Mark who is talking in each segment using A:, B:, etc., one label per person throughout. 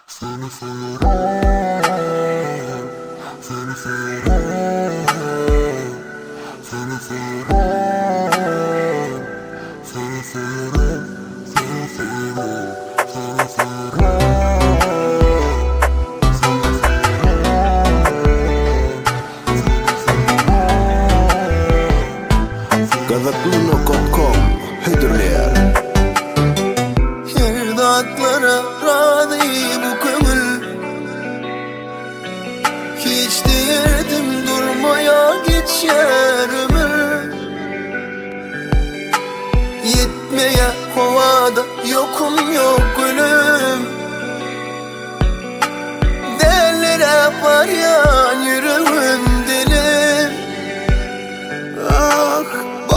A: Seni seviyorum, seni seviyorum, seni seviyorum, seni seviyorum, seni seviyorum, seni seviyorum.
B: Gazakluno.com Hüdürler
C: Yerdaklara razı bu kömür. Hiç değirdim durmaya geçer ömür. Yetmeye kovada yokum yok gülüm. Dellere var ya yürümüm dilim. Ah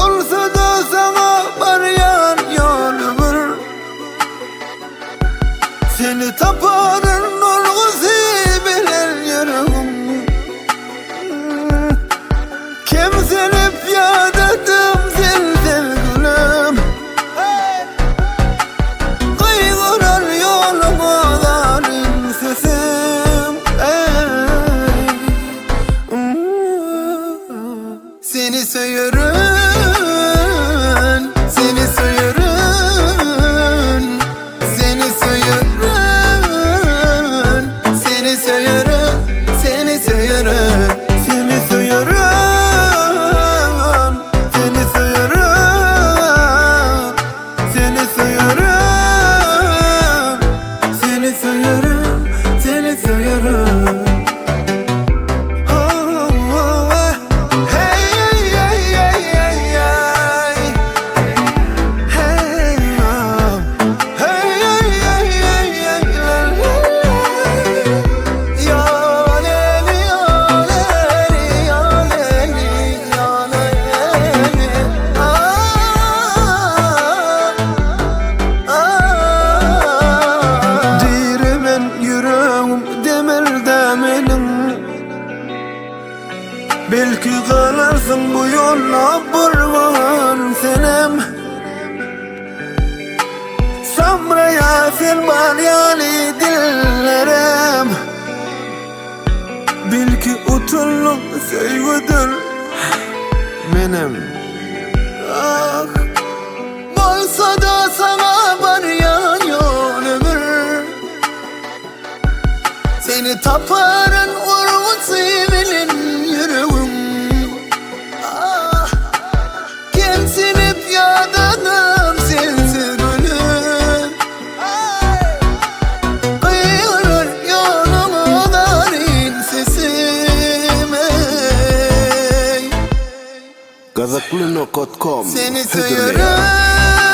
C: olsa da sana var ya yolumur. Seni taparın olguzu bilen yarım. Kemselip yadadım zelzel gülüm. Kıygurar yoluma darin sesim. Seni söyürün, seni söyürün, seni söyürün, seni söyürün, seni söyürün, seni söyürün, seni söyürün, seni söyürün, seni söyürün, seni söyürün. Belki kalarsın bu yolla burvan senem. Samraya sen balyali dillerim. Belki utulluk sevgidir benim. Ah olsa da sana var ya yol ömür. Seni taparın urgusu bilin yürüğüm. Ah kensinip yadadım sensiz gülüm. Kıyılır yolumu darin sesim.
B: Gazakluno.com
C: Seni
B: Hüdürler
C: söyürüm.